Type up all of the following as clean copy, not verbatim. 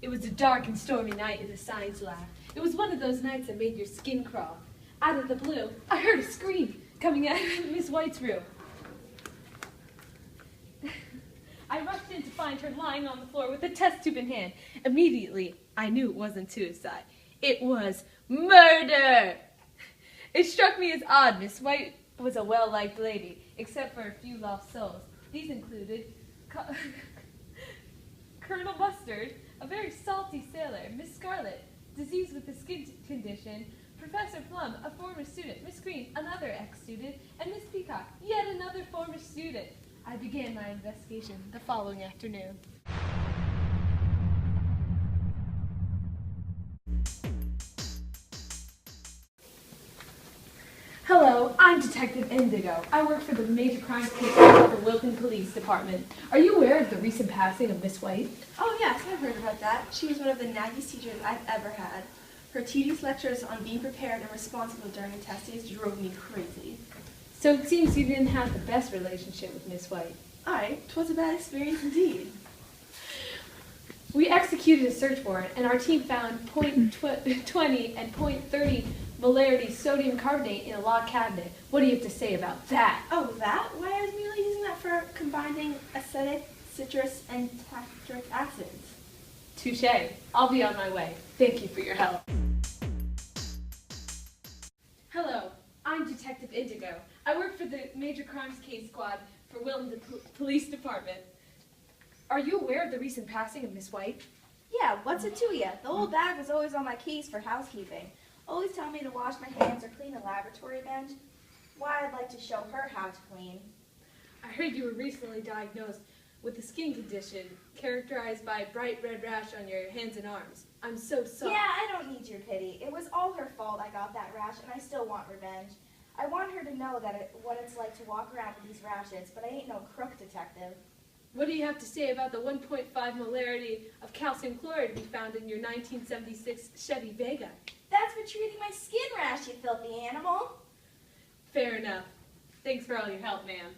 It was a dark and stormy night in the science lab. It was one of those nights that made your skin crawl. Out of the blue, I heard a scream coming out of Miss White's room. I rushed in to find her lying on the floor with a test tube in hand. Immediately, I knew it wasn't suicide. It was murder! It struck me as odd. Miss White was a well-liked lady, except for a few lost souls. These included Colonel Mustard, a very salty sailor, Miss Scarlet, disease with a skin condition, Professor Plum, a former student, Miss Green, another ex-student, and Miss Peacock, yet another former student. I began my investigation the following afternoon. Hello, I'm Detective Indigo. I work for the Major Crimes Case Squad for Wilton Police Department. Are you aware of the recent passing of Miss White? Oh yes, I've heard about that. She was one of the naggest teachers I've ever had. Her tedious lectures on being prepared and responsible during the test days drove me crazy. So it seems you didn't have the best relationship with Miss White. Aye, 'twas a bad experience indeed. We executed a search warrant, and our team found .20 and .30 molarity sodium carbonate in a log cabinet. What do you have to say about that? Oh, that? Why, I was merely using that for combining acetic, citrus, and tartaric acids. Touché. I'll be on my way. Thank you for your help. Hello, I'm Detective Indigo. I work for the Major Crimes Case Squad for Wilton Police Department. Are you aware of the recent passing of Miss White? Yeah, what's it to ya? The old bag was always on my case for housekeeping. Always tell me to wash my hands or clean the laboratory bench. Why, I'd like to show her how to clean. I heard you were recently diagnosed with a skin condition characterized by a bright red rash on your hands and arms. I'm so sorry. Yeah, I don't need your pity. It was all her fault I got that rash, and I still want revenge. I want her to know what it's like to walk around with these rashes, but I ain't no crook detective. What do you have to say about the 1.5 molarity of calcium chloride we found in your 1976 Chevy Vega? That's for treating my skin rash, you filthy animal. Fair enough. Thanks for all your help, ma'am.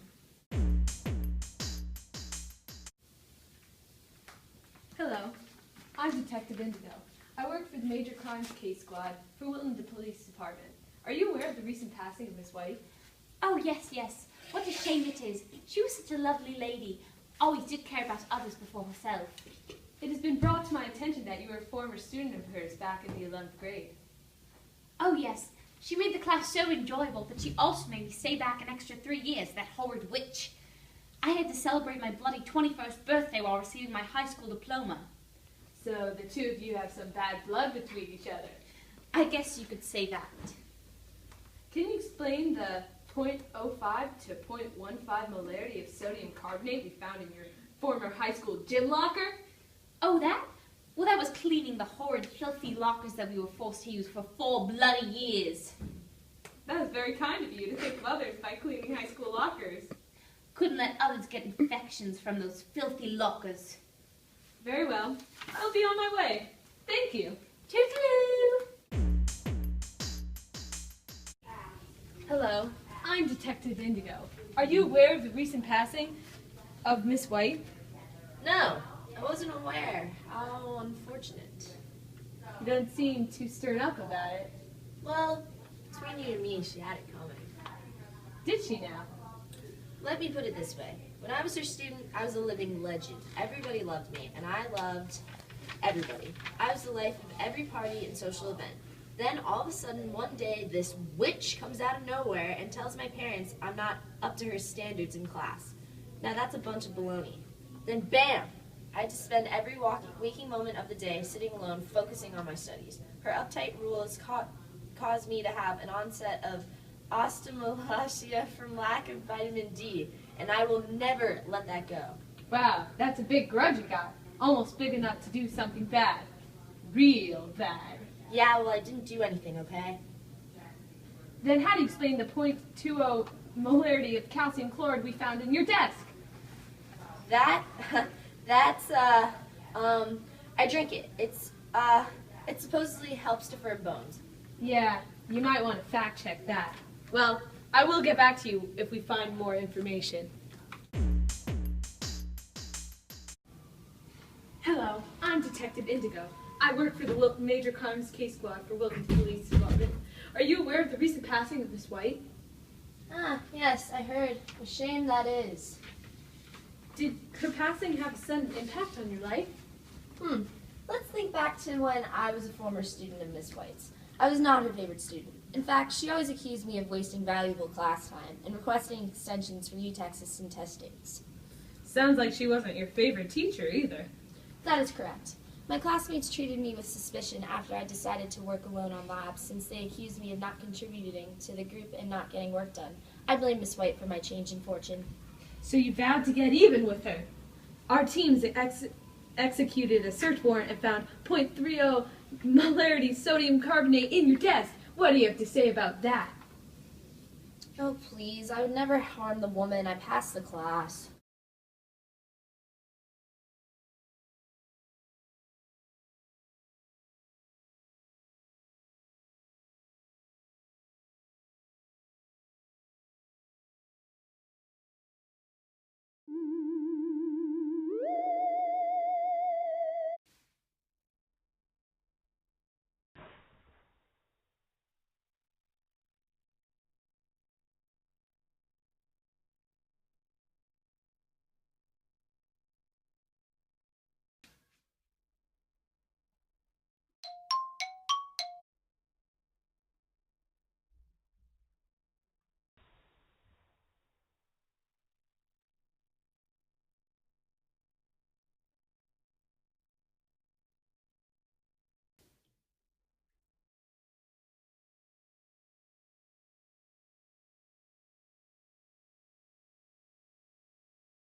Hello, I'm Detective Indigo. I work for the Major Crimes Case Squad for Wilton Police Department. Are you aware of the recent passing of Miss White? Oh, yes, yes. What a shame it is. She was such a lovely lady. Always did care about others before herself. It has been brought to my attention that you were a former student of hers back in the 11th grade. Oh, yes. She made the class so enjoyable, but she also made me stay back an extra 3 years, that horrid witch. I had to celebrate my bloody 21st birthday while receiving my high school diploma. So the two of you have some bad blood between each other. I guess you could say that. Can you explain the 0.05 to 0.15 molarity of sodium carbonate we found in your former high school gym locker? Oh, that? Well, that was cleaning the horrid, filthy lockers that we were forced to use for 4 bloody years. That was very kind of you to think of others by cleaning high school lockers. Couldn't let others get infections from those filthy lockers. Very well. I'll be on my way. Thank you. Toodaloo! Hello, I'm Detective Indigo. Are you aware of the recent passing of Miss White? No, I wasn't aware. How unfortunate. You don't seem too stirred up about it. Well, between you and me, she had it coming. Did she now? Let me put it this way. When I was her student, I was a living legend. Everybody loved me, and I loved everybody. I was the life of every party and social event. Then, all of a sudden, one day, this witch comes out of nowhere and tells my parents I'm not up to her standards in class. Now, that's a bunch of baloney. Then, bam! I had to spend every waking moment of the day sitting alone, focusing on my studies. Her uptight rules caused me to have an onset of osteomalacia from lack of vitamin D, and I will never let that go. Wow, that's a big grudge you got. Almost big enough to do something bad. Real bad. Yeah, well, I didn't do anything, okay? Then how do you explain the 0.20 molarity of calcium chloride we found in your desk? That's I drink it. It supposedly helps to firm bones. Yeah, you might want to fact check that. Well, I will get back to you if we find more information. Hello, I'm Detective Detective Indigo. I work for the Major Crimes Case Squad for Wilmington Police Department. Are you aware of the recent passing of Miss White? Ah, yes, I heard. A shame that is. Did her passing have a sudden impact on your life? Let's think back to when I was a former student of Miss White's. I was not her favorite student. In fact, she always accused me of wasting valuable class time and requesting extensions for UTEC system test dates. Sounds like she wasn't your favorite teacher either. That is correct. My classmates treated me with suspicion after I decided to work alone on labs, since they accused me of not contributing to the group and not getting work done. I blame Miss White for my change in fortune. So you vowed to get even with her. Our teams executed a search warrant and found .30 molarity sodium carbonate in your desk. What do you have to say about that? Oh, please, I would never harm the woman. I passed the class.